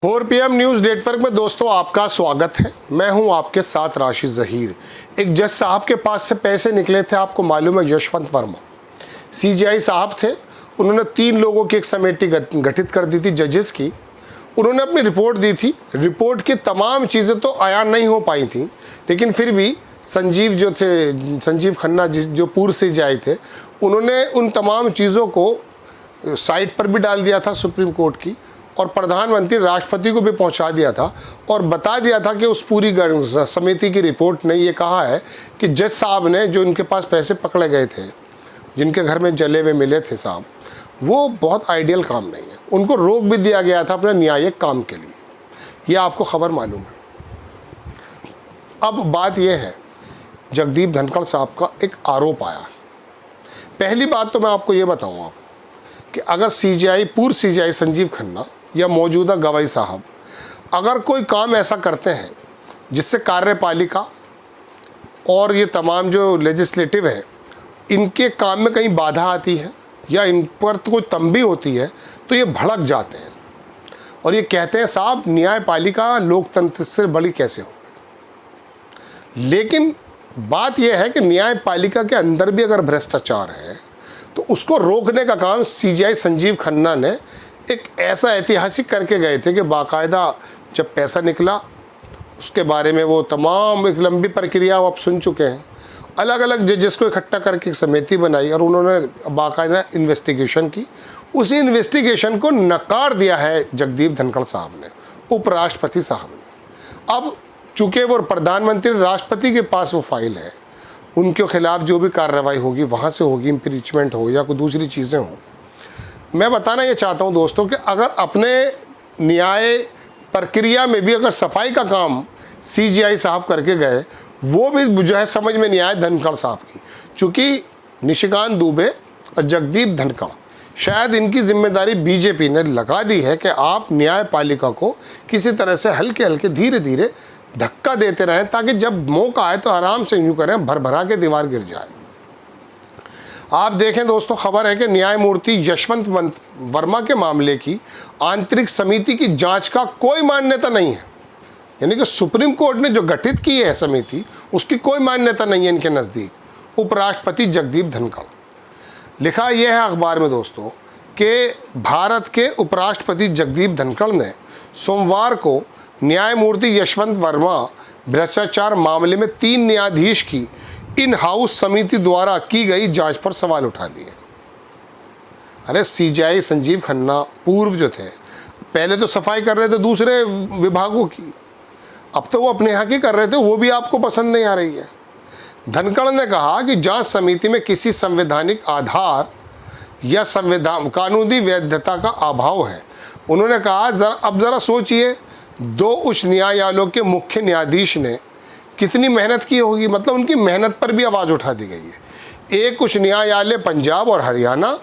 4 PM news network में दोस्तों आपका स्वागत है। मैं हूं आपके साथ राशिद ज़हीर। एक जज साहब के पास से पैसे निकले थे, आपको मालूम है, यशवंत वर्मा CJI साहब थे। उन्होंने 3 लोगों की एक कमेटी गठित कर दी थी जजेस की। उन्होंने अपनी रिपोर्ट दी थी। रिपोर्ट की तमाम चीज़ें तो आया नहीं हो पाई थी, लेकिन फिर भी संजीव खन्ना जो पूर्व CJI थे, उन्होंने उन तमाम चीज़ों को साइट पर भी डाल दिया था सुप्रीम कोर्ट की, और प्रधानमंत्री राष्ट्रपति को भी पहुंचा दिया था और बता दिया था कि उस पूरी समिति की रिपोर्ट ने ये कहा है कि जज साहब ने जो इनके पास पैसे पकड़े गए थे, जिनके घर में जले हुए मिले थे साहब, वो बहुत आइडियल काम नहीं है। उनको रोक भी दिया गया था अपने न्यायिक काम के लिए। ये आपको खबर मालूम है। अब बात यह है, जगदीप धनखड़ साहब का एक आरोप आया। पहली बात तो मैं आपको ये बताऊँ कि अगर पूर्व CJI संजीव खन्ना या मौजूदा गवाही साहब अगर कोई काम ऐसा करते हैं जिससे कार्यपालिका और ये तमाम जो लेजिस्लेटिव है, इनके काम में कहीं बाधा आती है या इन पर तो कोई तंबी होती है, तो ये भड़क जाते हैं और ये कहते हैं साहब न्यायपालिका लोकतंत्र से बड़ी कैसे हो। लेकिन बात यह है कि न्यायपालिका के अंदर भी अगर भ्रष्टाचार है तो उसको रोकने का काम CJI संजीव खन्ना ने एक ऐसा ऐतिहासिक करके गए थे कि बाकायदा जब पैसा निकला उसके बारे में वो तमाम एक लंबी प्रक्रिया आप सुन चुके हैं। अलग अलग जजेस को इकट्ठा करके एक समिति बनाई और उन्होंने बाकायदा इन्वेस्टिगेशन की। उसी इन्वेस्टिगेशन को नकार दिया है जगदीप धनखड़ साहब ने, उपराष्ट्रपति साहब ने। अब चूँकि वो प्रधानमंत्री राष्ट्रपति के पास वो फाइल है, उनके खिलाफ जो भी कार्रवाई होगी वहाँ से होगी, इम्पीचमेंट हो या कोई दूसरी चीज़ें हों। मैं बताना ये चाहता हूँ दोस्तों कि अगर अपने न्याय प्रक्रिया में भी अगर सफाई का काम CJI साहब करके गए, वो भी जो है समझ में नहीं आया धनखड़ साहब की। चूँकि निशिकांत दुबे और जगदीप धनखड़, शायद इनकी जिम्मेदारी BJP ने लगा दी है कि आप न्यायपालिका को किसी तरह से हल्के हल्के धीरे धीरे धक्का देते रहें, ताकि जब मौका आए तो आराम से यूँ करें, भरभरा के दीवार गिर जाए। आप देखें दोस्तों, खबर है कि न्यायमूर्ति यशवंत वर्मा के मामले की आंतरिक समिति की जांच का कोई मान्यता नहीं है। यानी कि सुप्रीम कोर्ट ने जो गठित की है समिति, उसकी कोई मान्यता नहीं है इनके नज़दीक। उपराष्ट्रपति जगदीप धनखड़, लिखा यह है अखबार में दोस्तों कि भारत के उपराष्ट्रपति जगदीप धनखड़ ने सोमवार को न्यायमूर्ति यशवंत वर्मा भ्रष्टाचार मामले में 3 न्यायाधीश की इन हाउस समिति द्वारा की गई जांच पर सवाल उठा दिए। अरे CJI संजीव खन्ना पूर्व जो थे, पहले तो सफाई कर रहे थे दूसरे विभागों की, अब तो वो अपने यहाँ की कर रहे थे, वो भी आपको पसंद नहीं आ रही है। धनखड़ ने कहा कि जांच समिति में किसी संवैधानिक आधार या कानूनी वैधता का अभाव है। उन्होंने कहा अब ज़रा सोचिए, 2 उच्च न्यायालयों के मुख्य न्यायाधीश ने कितनी मेहनत की होगी, मतलब उनकी मेहनत पर भी आवाज़ उठा दी गई है। एक उच्च न्यायालय पंजाब और हरियाणा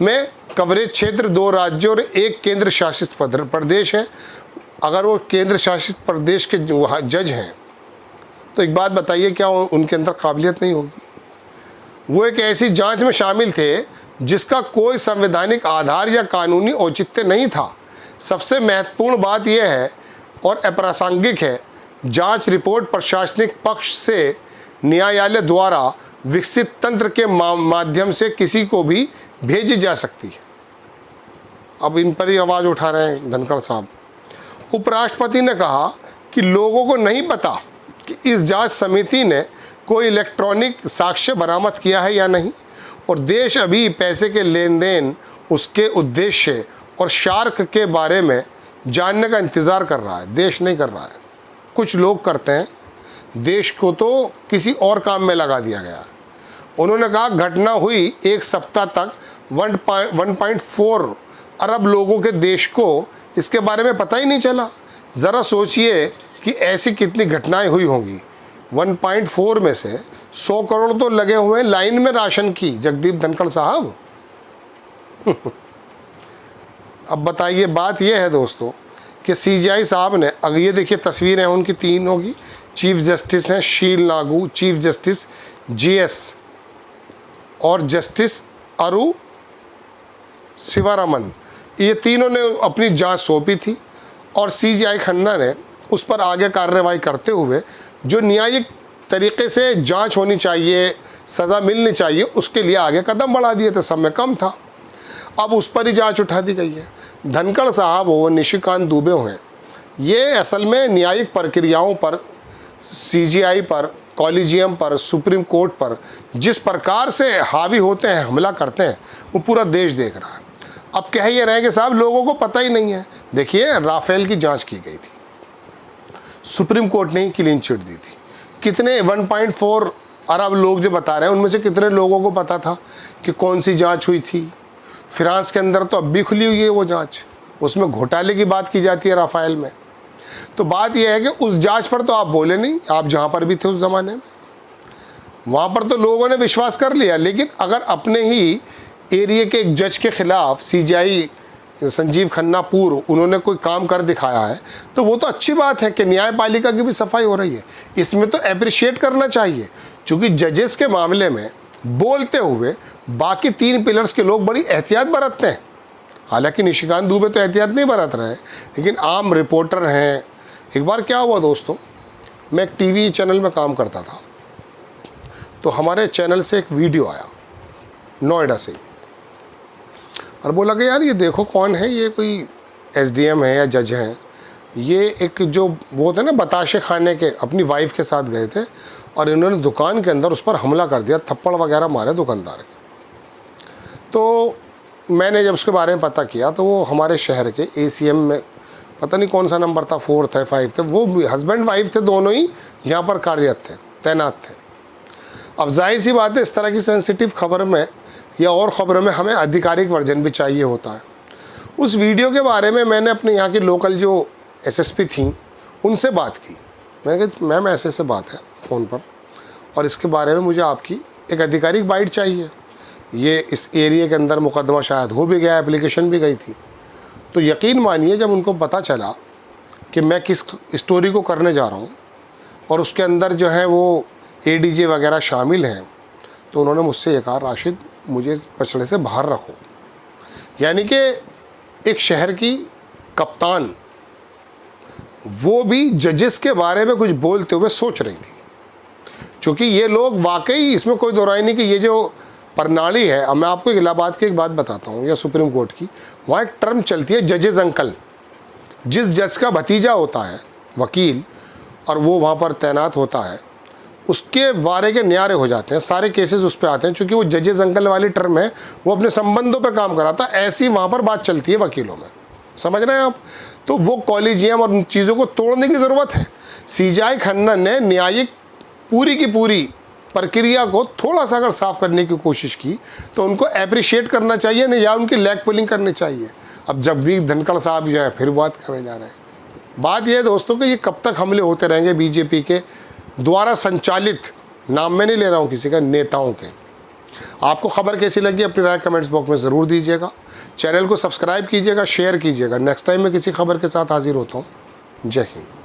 में कवरेज क्षेत्र 2 राज्यों और 1 केंद्र शासित प्रदेश है। अगर वो केंद्र शासित प्रदेश के जज हैं तो एक बात बताइए, क्या उनके अंदर काबिलियत नहीं होगी? वो एक ऐसी जांच में शामिल थे जिसका कोई संवैधानिक आधार या कानूनी औचित्य नहीं था। सबसे महत्वपूर्ण बात यह है और अप्रासंगिक है, जांच रिपोर्ट प्रशासनिक पक्ष से न्यायालय द्वारा विकसित तंत्र के माध्यम से किसी को भी भेजी जा सकती है। अब इन पर ही आवाज़ उठा रहे हैं धनखड़ साहब। उपराष्ट्रपति ने कहा कि लोगों को नहीं पता कि इस जांच समिति ने कोई इलेक्ट्रॉनिक साक्ष्य बरामद किया है या नहीं, और देश अभी पैसे के लेन देन, उसके उद्देश्य और शार्क के बारे में जानने का इंतज़ार कर रहा है। देश नहीं कर रहा है, कुछ लोग करते हैं, देश को तो किसी और काम में लगा दिया गया। उन्होंने कहा घटना हुई 1 सप्ताह तक 1.4 अरब लोगों के देश को इसके बारे में पता ही नहीं चला। ज़रा सोचिए कि ऐसी कितनी घटनाएं हुई होंगी। 1.4 में से 100 करोड़ तो लगे हुए हैं लाइन में राशन की, जगदीप धनखड़ साहब। अब बताइए, बात यह है दोस्तों कि CJI साहब ने, अगर ये देखिए तस्वीरें हैं उनकी 3 होगी। चीफ जस्टिस हैं शील नागू, चीफ जस्टिस GS और जस्टिस अरु शिवारामन, ये तीनों ने अपनी जांच सौंपी थी और सीजीआई खन्ना ने उस पर आगे कार्रवाई करते हुए जो न्यायिक तरीके से जांच होनी चाहिए, सज़ा मिलनी चाहिए, उसके लिए आगे कदम बढ़ा दिए थे। समय कम था, अब उस पर ही जांच उठा दी गई है। धनखड़ साहब हो, निशिकांत दुबे हैं, ये असल में न्यायिक प्रक्रियाओं पर, सीजीआई पर, कॉलेजियम पर, सुप्रीम कोर्ट पर जिस प्रकार से हावी होते हैं, हमला करते हैं, वो पूरा देश देख रहा है। अब कह ये रहे हैं कि साहब लोगों को पता ही नहीं है। देखिए, राफेल की जांच की गई थी, सुप्रीम कोर्ट ने ही क्लीन चिट दी थी। कितने 1.4 अरब लोग जो बता रहे हैं, उनमें से कितने लोगों को पता था कि कौन सी जांच हुई थी? फ्रांस के अंदर तो अब भी खुली हुई है वो जांच, उसमें घोटाले की बात की जाती है राफेल में। तो बात यह है कि उस जांच पर तो आप बोले नहीं, आप जहाँ पर भी थे उस ज़माने में, वहाँ पर तो लोगों ने विश्वास कर लिया। लेकिन अगर अपने ही एरिया के एक जज के खिलाफ सीजीआई संजीव खन्ना पूर्व उन्होंने कोई काम कर दिखाया है, तो वो तो अच्छी बात है कि न्यायपालिका की भी सफाई हो रही है। इसमें तो अप्रिशिएट करना चाहिए, क्योंकि जजेस के मामले में बोलते हुए बाकी 3 पिलर्स के लोग बड़ी एहतियात बरतते हैं। हालांकि निशिकांत दुबे तो एहतियात नहीं बरत रहे हैं, लेकिन आम रिपोर्टर हैं। एक बार क्या हुआ दोस्तों, मैं एक टीवी चैनल में काम करता था, तो हमारे चैनल से एक वीडियो आया नोएडा से, और बोला कि यार ये देखो कौन है, ये कोई एसडीएम है या जज हैं, ये एक जो वो होते हैं ना बताशे खाने के, अपनी वाइफ के साथ गए थे और इन्होंने दुकान के अंदर उस पर हमला कर दिया, थप्पड़ वगैरह मारे दुकानदार के। तो मैंने जब उसके बारे में पता किया तो वो हमारे शहर के एसीएम में, पता नहीं कौन सा नंबर था, 4 थे 5 थे, वो हस्बैंड वाइफ थे, दोनों ही यहाँ पर कार्यरत थे, तैनात थे। अब जाहिर सी बात है, इस तरह की सेंसिटिव खबर में या और ख़बरों में हमें आधिकारिक वर्जन भी चाहिए होता है। उस वीडियो के बारे में मैंने अपने यहाँ की लोकल जो एसएसपी थी उनसे बात की। मैंने कहा मैम ऐसे बात है फ़ोन पर, और इसके बारे में मुझे आपकी एक आधिकारिक बाइट चाहिए। ये इस एरिया के अंदर मुकदमा शायद हो भी गया, एप्लीकेशन भी गई थी। तो यकीन मानिए जब उनको पता चला कि मैं किस स्टोरी को करने जा रहा हूँ और उसके अंदर जो है वो एडीजे वगैरह शामिल हैं, तो उन्होंने मुझसे ये कहा, राशिद मुझे इस पचड़े से बाहर रखो। यानी कि एक शहर की कप्तान वो भी जजेस के बारे में कुछ बोलते हुए सोच रही थी, क्योंकि ये लोग वाकई, इसमें कोई दो राय नहीं कि ये जो प्रणाली है, अब मैं आपको इलाहाबाद की एक बात बताता हूँ या सुप्रीम कोर्ट की, वहाँ एक टर्म चलती है जजेस अंकल। जिस जज का भतीजा होता है वकील और वो वहाँ पर तैनात होता है, उसके वारे के न्यारे हो जाते हैं, सारे केसेस उस पर आते हैं, क्योंकि वो जजेस अंकल वाली टर्म है, वो अपने संबंधों पे काम कराता है। ऐसी वहाँ पर बात चलती है वकीलों में, समझ रहे हैं आप? तो वो कॉलेजियम और उन चीज़ों को तोड़ने की ज़रूरत है। सीजीआई खन्ना ने न्यायिक पूरी की पूरी प्रक्रिया को थोड़ा सा अगर साफ करने की कोशिश की तो उनको अप्रिशिएट करना चाहिए, नहीं या उनकी लेग पुलिंग करनी चाहिए। अब जगदीप धनखड़ साहब जो है फिर बात करने जा रहे हैं। बात यह है दोस्तों कि ये कब तक हमले होते रहेंगे बीजेपी के द्वारा संचालित, नाम मैं नहीं ले रहा हूँ किसी का, नेताओं के। आपको खबर कैसी लगी अपनी राय कमेंट्स बॉक्स में ज़रूर दीजिएगा। चैनल को सब्सक्राइब कीजिएगा, शेयर कीजिएगा। नेक्स्ट टाइम मैं किसी खबर के साथ हाजिर होता हूँ। जय हिंद।